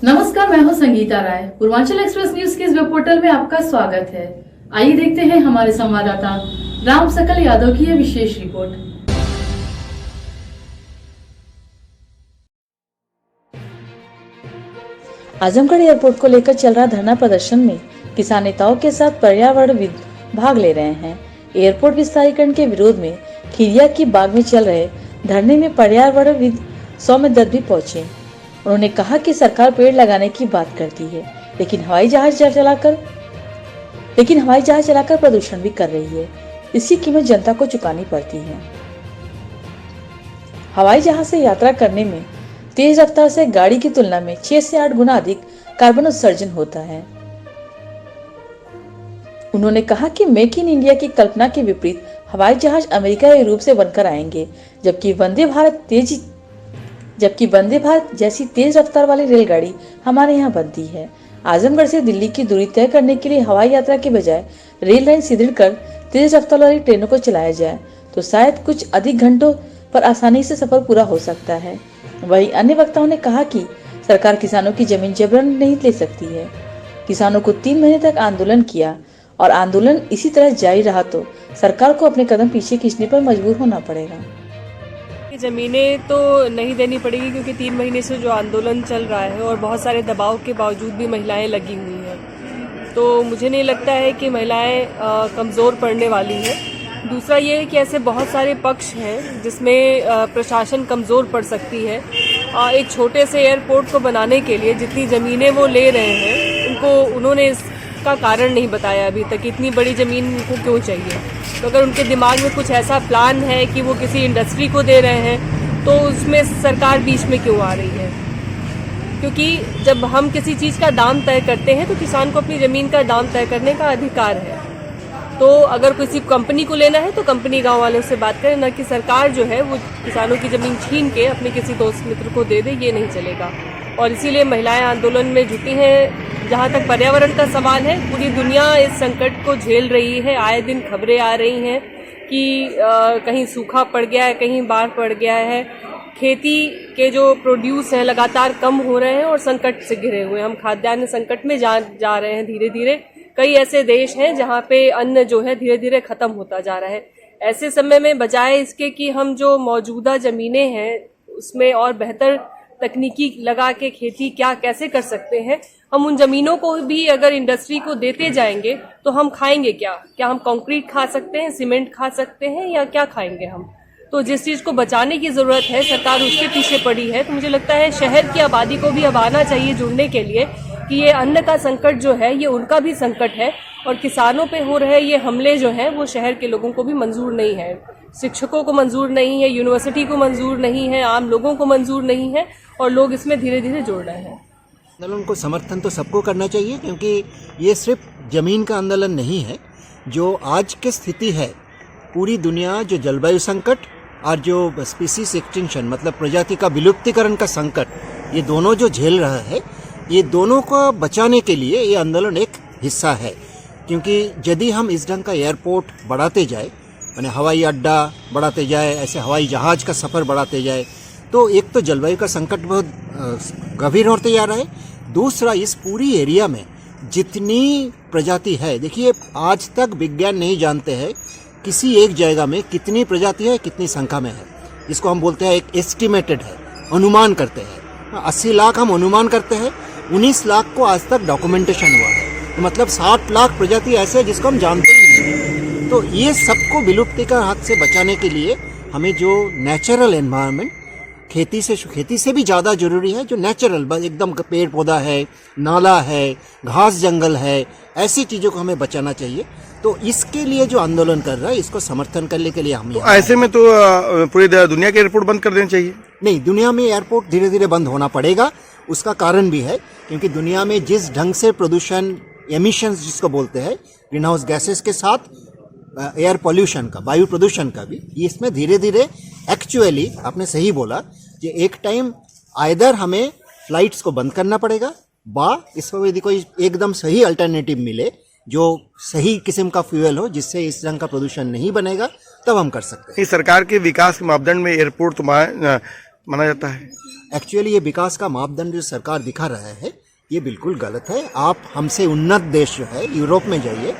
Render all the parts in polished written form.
नमस्कार, मैं हूं संगीता राय। पूर्वांचल एक्सप्रेस न्यूज के इस वेब पोर्टल में आपका स्वागत है। आइए देखते हैं हमारे संवाददाता राम सकल यादव की यह विशेष रिपोर्ट। आजमगढ़ एयरपोर्ट को लेकर चल रहा धरना प्रदर्शन में किसान नेताओं के साथ पर्यावरणविद भाग ले रहे हैं। एयरपोर्ट विस्तारीकरण के विरोध में खिरिया की बाग में चल रहे धरने में पर्यावरणविद सौम्य दत्त भी पहुंचे। उन्होंने कहा कि सरकार पेड़ लगाने की बात करती है, लेकिन हवाई जहाज चलाकर प्रदूषण भी कर रही है। इसकी कीमत जनता को चुकानी पड़ती है। हवाई जहाज से यात्रा करने में तेज रफ्तार से गाड़ी की तुलना में 6 से 8 गुना अधिक कार्बन उत्सर्जन होता है। उन्होंने कहा कि मेक इन इंडिया की कल्पना के विपरीत हवाई जहाज अमेरिका या यूरोप से बनकर आएंगे, जबकि वंदे भारत जैसी तेज रफ्तार वाली रेलगाड़ी हमारे यहाँ बनती है। आजमगढ़ से दिल्ली की दूरी तय करने के लिए हवाई यात्रा के बजाय रेल लाइन सुदृढ़ कर तेज रफ्तार वाली ट्रेनों को चलाया जाए तो शायद कुछ अधिक घंटों पर आसानी से सफर पूरा हो सकता है। वहीं अन्य वक्ताओं ने कहा कि सरकार किसानों की जमीन जबरन नहीं ले सकती है। किसानों को 3 महीने तक आंदोलन किया और आंदोलन इसी तरह जारी रहा तो सरकार को अपने कदम पीछे खींचने पर मजबूर होना पड़ेगा। ज़मीनें तो नहीं देनी पड़ेगी, क्योंकि 3 महीने से जो आंदोलन चल रहा है और बहुत सारे दबाव के बावजूद भी महिलाएं लगी हुई हैं, तो मुझे नहीं लगता है कि महिलाएं कमज़ोर पड़ने वाली हैं। दूसरा ये है कि ऐसे बहुत सारे पक्ष हैं जिसमें प्रशासन कमज़ोर पड़ सकती है। एक छोटे से एयरपोर्ट को बनाने के लिए जितनी ज़मीनें वो ले रहे हैं, उन्होंने इसका कारण नहीं बताया अभी तक, इतनी बड़ी ज़मीन उनको क्यों चाहिए। तो अगर उनके दिमाग में कुछ ऐसा प्लान है कि वो किसी इंडस्ट्री को दे रहे हैं, तो उसमें सरकार बीच में क्यों आ रही है? क्योंकि जब हम किसी चीज़ का दाम तय करते हैं तो किसान को अपनी ज़मीन का दाम तय करने का अधिकार है। तो अगर किसी कंपनी को लेना है तो कंपनी गांव वालों से बात करें, न कि सरकार जो है वो किसानों की ज़मीन छीन के अपने किसी दोस्त मित्र को दे दे, ये नहीं चलेगा। और इसीलिए महिलाएं आंदोलन में जुटी हैं। जहाँ तक पर्यावरण का सवाल है, पूरी दुनिया इस संकट को झेल रही है। आए दिन खबरें आ रही हैं कि कहीं सूखा पड़ गया है, कहीं बाढ़ पड़ गया है। खेती के जो प्रोड्यूस हैं लगातार कम हो रहे हैं और संकट से घिरे हुए हैं। हम खाद्यान्न संकट में जा रहे हैं धीरे धीरे। कई ऐसे देश हैं जहाँ पे अन्न जो है धीरे धीरे खत्म होता जा रहा है। ऐसे समय में बजाय इसके कि हम जो मौजूदा ज़मीनें हैं उसमें और बेहतर तकनीकी लगा के खेती कैसे कर सकते हैं, हम उन जमीनों को भी अगर इंडस्ट्री को देते जाएंगे तो हम खाएंगे क्या हम कंक्रीट खा सकते हैं, सीमेंट खा सकते हैं, या क्या खाएंगे हम? तो जिस चीज़ को बचाने की ज़रूरत है सरकार उसके पीछे पड़ी है। तो मुझे लगता है शहर की आबादी को भी अब आना चाहिए जुड़ने के लिए कि ये अन्न का संकट जो है ये उनका भी संकट है, और किसानों पे हो रहे ये हमले जो हैं वो शहर के लोगों को भी मंजूर नहीं है, शिक्षकों को मंजूर नहीं है, यूनिवर्सिटी को मंजूर नहीं है, आम लोगों को मंजूर नहीं है, और लोग इसमें धीरे धीरे जुड़ रहे हैं। आंदोलन को समर्थन तो सबको करना चाहिए, क्योंकि ये सिर्फ जमीन का आंदोलन नहीं है। जो आज की स्थिति है, पूरी दुनिया जो जलवायु संकट और जो स्पीसीज एक्सटिंक्शन मतलब प्रजाति का विलुप्तीकरण का संकट, ये दोनों जो झेल रहा है, ये दोनों को बचाने के लिए ये आंदोलन एक हिस्सा है। क्योंकि यदि हम इस ढंग का एयरपोर्ट बढ़ाते जाए, माने हवाई अड्डा बढ़ाते जाए, ऐसे हवाई जहाज का सफ़र बढ़ाते जाए, तो एक तो जलवायु का संकट बहुत गंभीर होते जा रहा है। दूसरा, इस पूरी एरिया में जितनी प्रजाति है, देखिए आज तक विज्ञान नहीं जानते हैं किसी एक जगह में कितनी प्रजाति है, कितनी संख्या में है। इसको हम बोलते हैं एक एस्टिमेटेड है, अनुमान करते हैं। 80 लाख हम अनुमान करते हैं, 19 लाख को आज तक डॉक्यूमेंटेशन हुआ है। तो मतलब 60 लाख प्रजाति ऐसे है जिसको हम जानते ही नहीं। तो ये सबको विलुप्ति का हाथ से बचाने के लिए हमें जो नेचुरल एनवायरनमेंट, खेती से भी ज़्यादा जरूरी है, जो नेचुरल एकदम पेड़ पौधा है, नाला है, घास जंगल है, ऐसी चीज़ों को हमें बचाना चाहिए। तो इसके लिए जो आंदोलन कर रहा है, इसको समर्थन करने के लिए हम तो ऐसे में तो पूरी दुनिया के एयरपोर्ट बंद कर देने चाहिए। नहीं, दुनिया में एयरपोर्ट धीरे धीरे बंद होना पड़ेगा। उसका कारण भी है, क्योंकि दुनिया में जिस ढंग से प्रदूषण, एमिशंस जिसको बोलते हैं, ग्रीन हाउस गैसेस के साथ एयर पॉल्यूशन का, वायु प्रदूषण का भी, इसमें धीरे धीरे एक्चुअली आपने सही बोला कि एक टाइम आइदर हमें फ्लाइट्स को बंद करना पड़ेगा, इसको यदि कोई एकदम सही अल्टरनेटिव मिले जो सही किस्म का फ्यूल हो, जिससे इस रंग का प्रदूषण नहीं बनेगा, तब हम कर सकते हैं। सरकार के विकास के मापदंड में एयरपोर्ट माना जाता है। एक्चुअली ये विकास का मापदंड जो सरकार दिखा रहा है ये बिल्कुल गलत है। आप हमसे उन्नत देश जो है यूरोप में जाइए,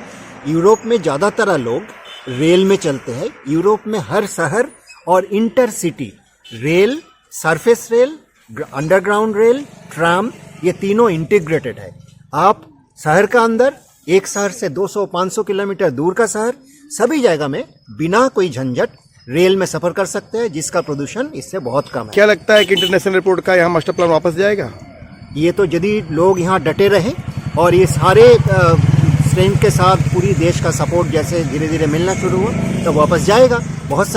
यूरोप में ज़्यादातर लोग रेल में चलते हैं। यूरोप में हर शहर और intercity rail, surface rail, underground rail, tram, ये तीनों इंटीग्रेटेड है। आप शहर का अंदर, एक शहर से 200-500 किलोमीटर दूर का शहर, सभी जगह में बिना कोई झंझट रेल में सफर कर सकते हैं, जिसका प्रदूषण इससे बहुत कम है। क्या लगता है कि इंटरनेशनल एयरपोर्ट का यहाँ मास्टर प्लान वापस जाएगा? ये तो यदि लोग यहाँ डटे रहें और ये सारे स्ट्रेंथ के साथ पूरी देश का सपोर्ट जैसे धीरे धीरे मिलना शुरू हुआ तो वापस जाएगा। बहुत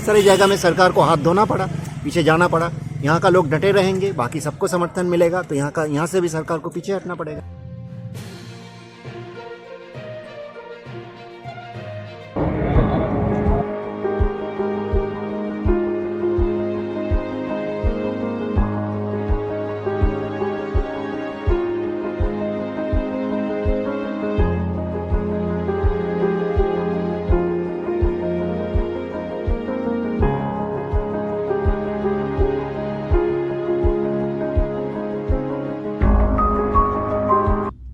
सारी जगह में सरकार को हाथ धोना पड़ा, पीछे जाना पड़ा। यहाँ का लोग डटे रहेंगे, बाकी सबको समर्थन मिलेगा, तो यहाँ से भी सरकार को पीछे हटना पड़ेगा।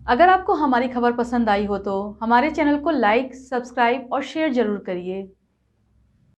अगर आपको हमारी खबर पसंद आई हो तो हमारे चैनल को लाइक, सब्सक्राइब और शेयर जरूर करिए।